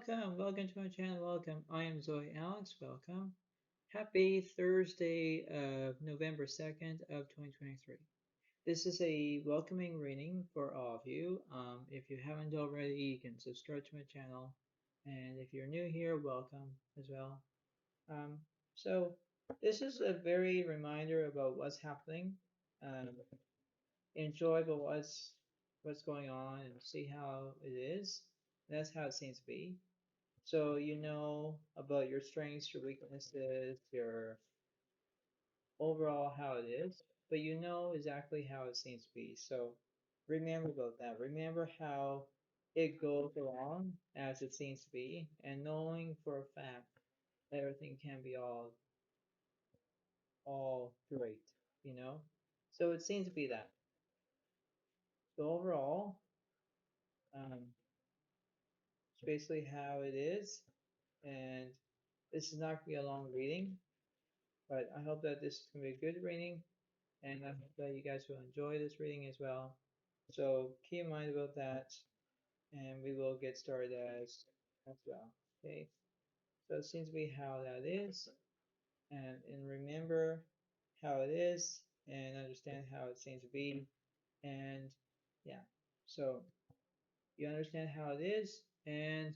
welcome to my channel, welcome. I am Zoe Alex, welcome. Happy Thursday of November 2nd of 2023. This is a welcoming reading for all of you. If you haven't already, you can subscribe to my channel. And if you're new here, welcome as well. Um, so this is a very reminder about what's happening. Um, Enjoy about what's going on and see how it is. That's how it seems to be. So you know about your strengths, your weaknesses, your overall how it is, but you know exactly how it seems to be. So remember about that. Remember how it goes along as it seems to be, and knowing for a fact that everything can be all great, you know? So it seems to be that. So overall, it's basically how it is, and this is not gonna be a long reading, but I hope that this is gonna be a good reading. And I hope that you guys will enjoy this reading as well. So keep in mind about that, and we will get started as well. Okay, so it seems to be how that is, and remember how it is, and understand how it seems to be, and yeah. So you understand how it is, and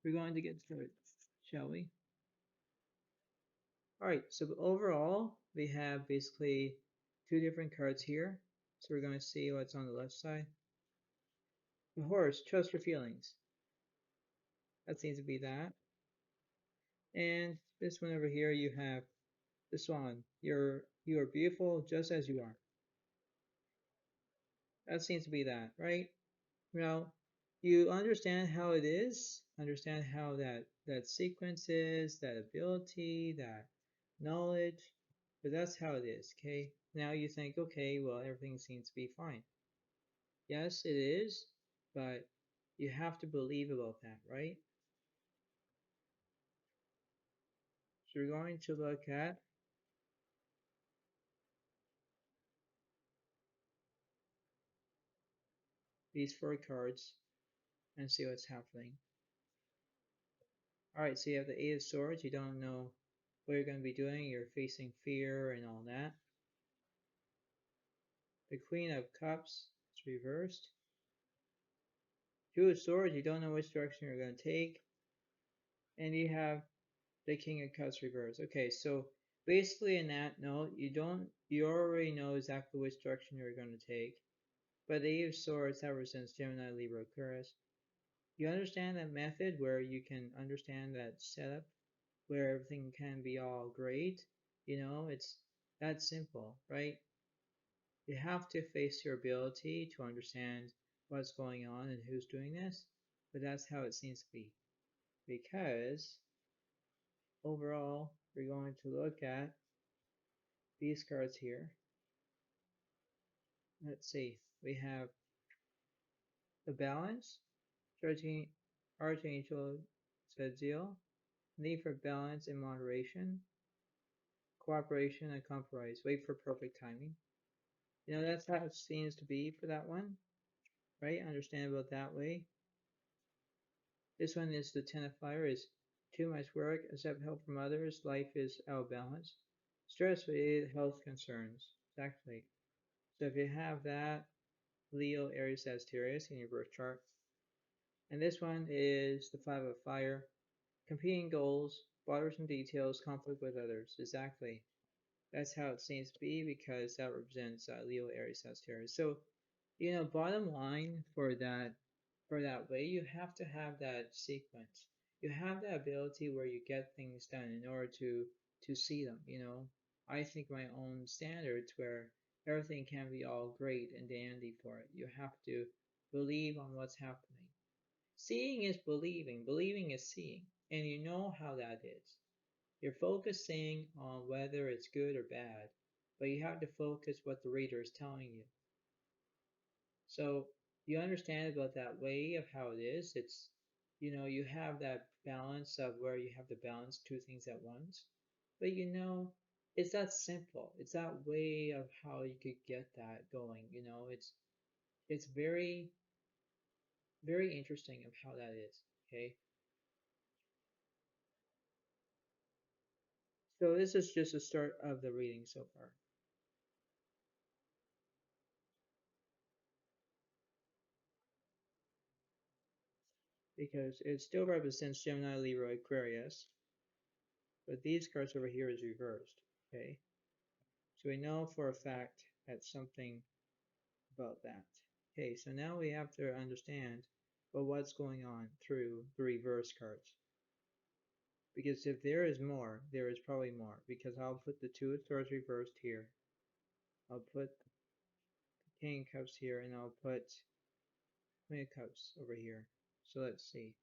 we're going to get started, shall we? All right. So overall, we have basically two different cards here. So we're going to see what's on the left side. The horse, trust your feelings. That seems to be that. And this one over here, you have the swan. You are beautiful just as you are. That seems to be that, right? Now, you understand how it is, understand how that sequence is, that ability, that knowledge, but that's how it is, okay? Now you think, okay, well, everything seems to be fine. Yes, it is, but you have to believe about that, right? So we're going to look at these four cards and see what's happening. Alright, so you have the Eight of Swords. You don't know what you're going to be doing. You're facing fear and all that. The Queen of Cups is reversed. Two of Swords. You don't know which direction you're going to take. And you have the King of Cups reversed. Okay, so basically in that note, you already know exactly which direction you're going to take. But the Eight of Swords, that represents Gemini, Libra, Aquarius. You understand that method where you can understand that setup where everything can be all great, it's that simple, right? You have to face your ability to understand what's going on and who's doing this, but that's how it seems to be. Because overall, we're going to look at these cards here. Let's see, we have the balance, Archangel Zadziel, need for balance and moderation, cooperation and compromise, wait for perfect timing. That's how it seems to be for that one, right? Understand about that way. This one is the Ten of Fire, is too much work, accept help from others, life is out of balance. Stress-related health concerns, exactly. So if you have that, Leo, Aries, Sagittarius in your birth chart. And this one is the Five of Fire, competing goals, bothersome details, conflict with others, exactly. That's how it seems to be because that represents Leo, Aries, Sagittarius. So, bottom line for that way, you have to have that sequence. You have that ability where you get things done in order to see them. I think my own standards where everything can be all great and dandy for it. You have to believe on what's happening. Seeing is believing. Believing is seeing, and you know how that is. You're focusing on whether it's good or bad, but you have to focus what the reader is telling you. So you understand about that way of how it is. It's, you have that balance of where you have to balance two things at once. But it's that simple. It's that way of how you could get that going. It's very, very interesting of how that is. Okay. So this is just the start of the reading so far. Because it still represents Gemini, Libra, Aquarius, but these cards over here is reversed, okay? So we know for a fact that something about that. Okay, so now we have to understand, well, what's going on through the reverse cards. Because if there is more, there is probably more. Because I'll put the Two of Swords reversed here. I'll put the King of Cups here, and I'll put Queen of Cups over here. So let's see.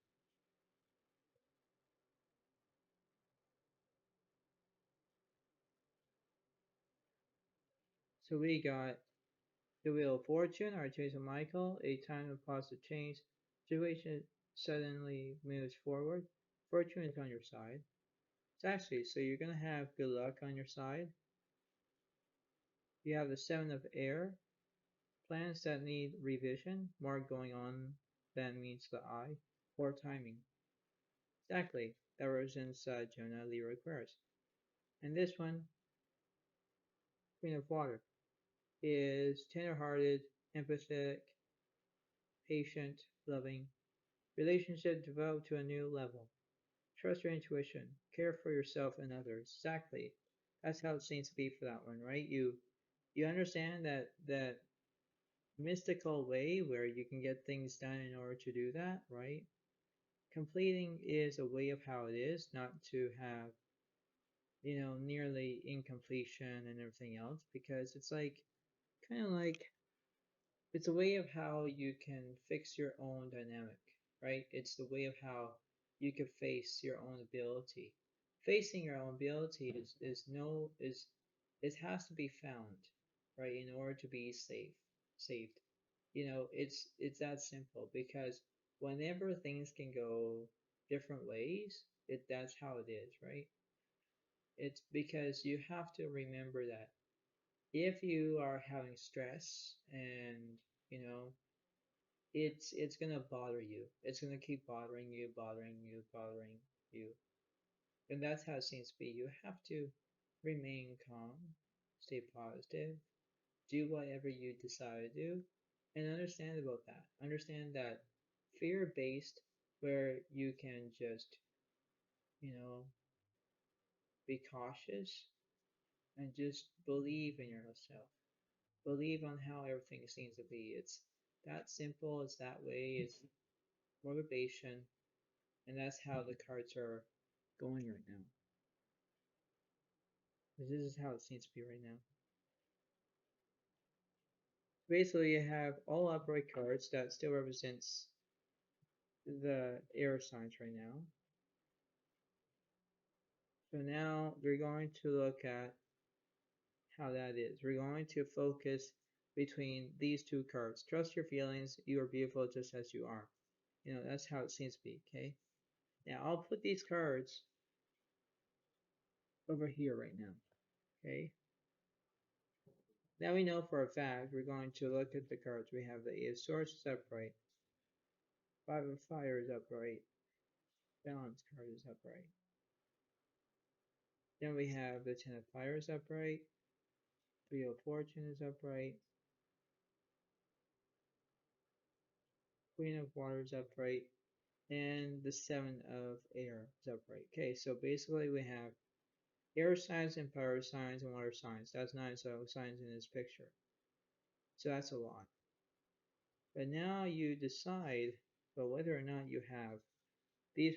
So we got the Wheel of Fortune, Archangel Michael, a time of positive change. Situation suddenly moves forward. Fortune is on your side. It's actually, so you're going to have good luck on your side. You have the Seven of Air, plans that need revision, more going on than meets the eye, poor timing. Exactly, that represents Gemini, Libra, Aquarius. And this one, Queen of Water, is tender-hearted, empathetic, patient, loving. Relationship developed to a new level. Trust your intuition. Care for yourself and others. Exactly. That's how it seems to be for that one, right? You understand that mystical way where you can get things done in order to do that, right? Completing is a way of how it is, not to have, nearly incompletion and everything else, because it's like, kind of like, it's a way of how you can fix your own dynamic, right? It's the way of how you can face your own ability. Facing your own ability it has to be found, right, in order to be saved. It's that simple because whenever things can go different ways, that's how it is, right? It's because you have to remember that if you are having stress and you know it's gonna bother you. It's gonna keep bothering you, bothering you, bothering you. And that's how it seems to be. You have to remain calm, stay positive, do whatever you decide to do, and understand about that. Understand that fear based, where you can just, you know, be cautious and just believe in yourself. Believe on how everything seems to be. It's that simple, it's that way, it's motivation, and that's how the cards are going right now. This is how it seems to be right now. Basically, you have all upright cards that still represents the air signs right now. So now we're going to look at how that is. We're going to focus between these two cards. Trust your feelings. You are beautiful just as you are. That's how it seems to be, okay? Now I'll put these cards over here right now, okay? Now we know for a fact we're going to look at the cards. We have the Eight of Swords is upright, Five of Fire is upright, Balance card is upright. Then we have the Ten of Fire is upright, Three of Fortune is upright, Queen of Water is upright, and the Seven of Air is upright. Okay, so basically we have air signs and fire signs and water signs. That's 9 signs in this picture. So that's a lot. But now you decide whether or not you have these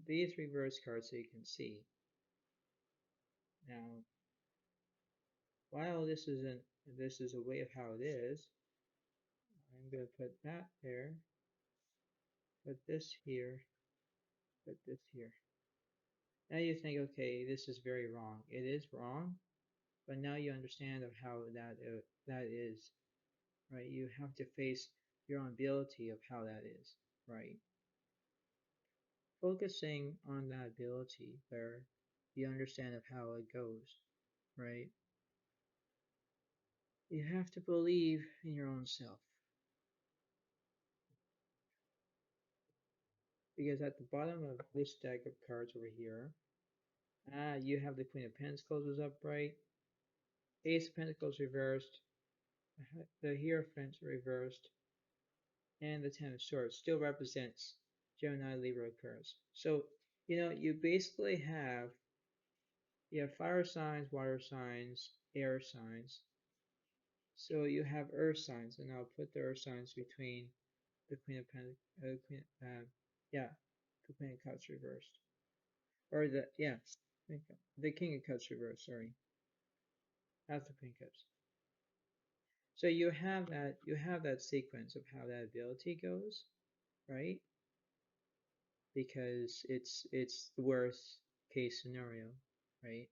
these reverse cards so you can see. Now, while this is a way of how it is, I'm going to put that there, put this here, put this here. Now you think, okay, this is very wrong. It is wrong, but now you understand of how that is, right? You have to face your own ability of how that is, right? Focusing on that ability where you understand of how it goes, right? You have to believe in your own self. Because at the bottom of this deck of cards over here, You have the Queen of Pentacles is upright, Ace of Pentacles reversed, the Hierophant reversed, and the Ten of Swords still represents Gemini, Libra, Aquarius. So, you basically you have fire signs, water signs, air signs. So you have earth signs, and I'll put the earth signs between the Queen of Pentacles, yeah, the Queen of Cups reversed, or the King of Cups reversed. Sorry, that's the Queen of Cups. So you have that sequence of how that ability goes, right? Because it's the worst case scenario, right?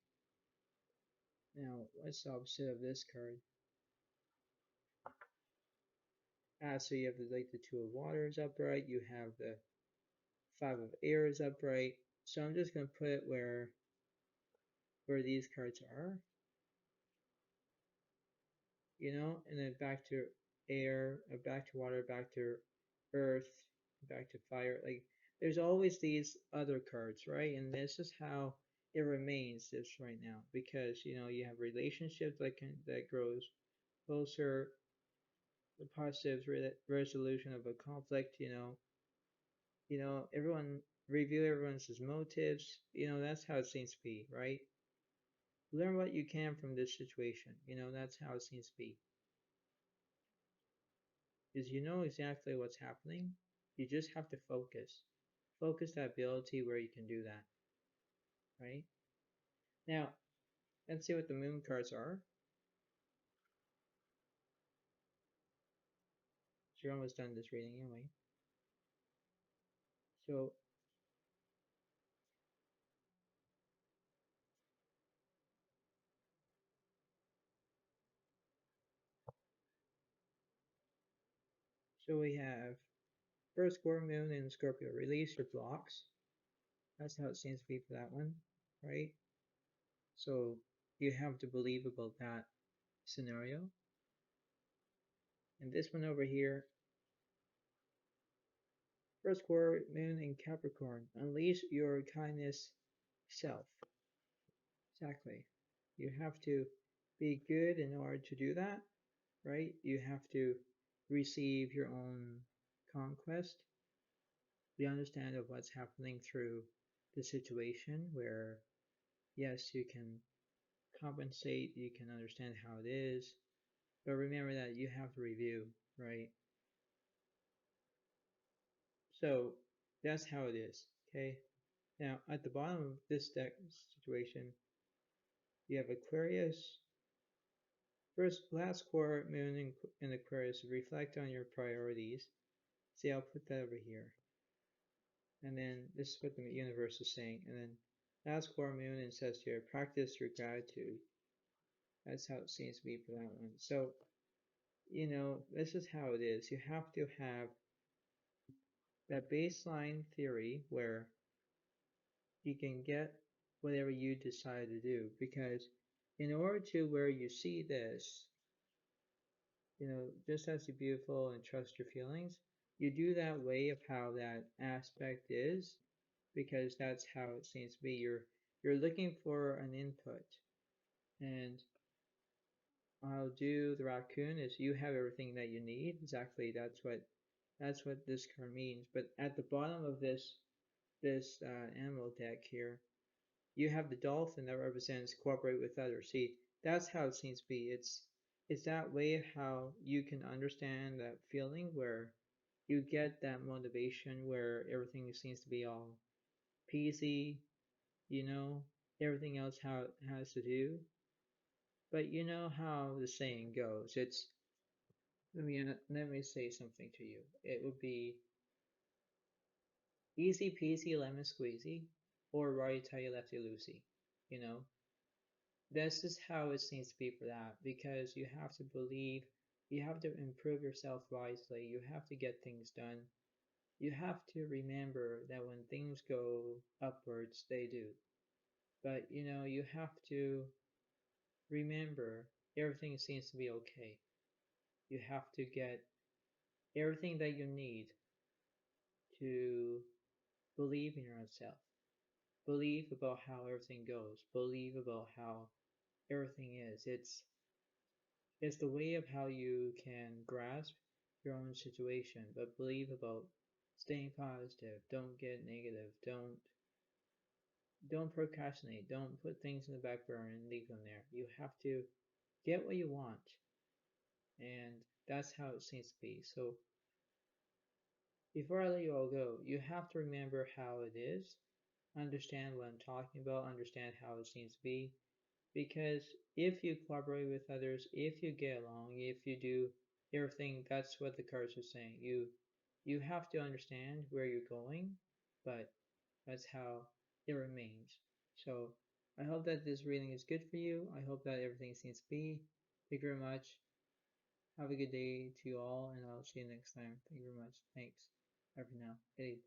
Now, what's the opposite of this card? So you have the Two of Waters upright. You have the Five of Air is upright. So I'm just going to put it where these cards are, and then back to air, back to water, back to earth, back to fire. Like there's always these other cards, right? And this is how it remains this right now, because you have relationships that grows closer, the positive resolution of a conflict. Everyone review everyone's motives. That's how it seems to be, right? Learn what you can from this situation. That's how it seems to be. Because you know exactly what's happening. You just have to focus. Focus that ability where you can do that, right? Now, let's see what the moon cards are. So you're almost done this reading anyway. So we have first square moon in Scorpio. Release your blocks. That's how it seems to be for that one, right? So you have to believe about that scenario. And this one over here, first square moon in Capricorn. Unleash your kindness self. Exactly. You have to be good in order to do that, right? You have to receive your own conquest, the understand of what's happening through the situation where, yes, you can compensate, you can understand how it is, but remember that you have to review, right? So that's how it is, okay? Now, at the bottom of this deck situation, you have Aquarius. First, last quarter moon in Aquarius, reflect on your priorities. See, I'll put that over here. And then this is what the universe is saying. And then last quarter moon and says here, practice your gratitude. That's how it seems to be for that one. So, this is how it is. You have to have that baseline theory where you can get whatever you decide to do. Because in order to where you see this, just as you're beautiful and trust your feelings, you do that way of how that aspect is, because that's how it seems to be. You're looking for an input, and I'll do the raccoon is you have everything that you need. Exactly, that's what this card means. But at the bottom of this animal deck here, you have the dolphin that represents cooperate with others. See, that's how it seems to be. It's that way of how you can understand that feeling where you get that motivation where everything seems to be all peasy, you know, everything else how it has to do. But you know how the saying goes. Let me say something to you. It would be easy peasy lemon squeezy, or Righty, Lefty, Lucy. You know, this is how it seems to be for that, because you have to believe, you have to improve yourself wisely, you have to get things done. You have to remember that when things go upwards, they do. But you have to remember everything seems to be okay. You have to get everything that you need to believe in yourself, believe about how everything goes. Believe about how everything is. It's the way of how you can grasp your own situation, but believe about staying positive. Don't get negative. Don't procrastinate. Don't put things in the back burner and leave them there. You have to get what you want, and that's how it seems to be. So before I let you all go, you have to remember how it is, understand what I'm talking about, understand how it seems to be, because if you collaborate with others, if you get along, if you do everything, that's what the cards are saying. You have to understand where you're going, but that's how it remains. So I hope that this reading is good for you. I hope that everything seems to be. Thank you very much. Have a good day to you all, and I'll see you next time. Thank you very much. Thanks. Bye for now. Bye.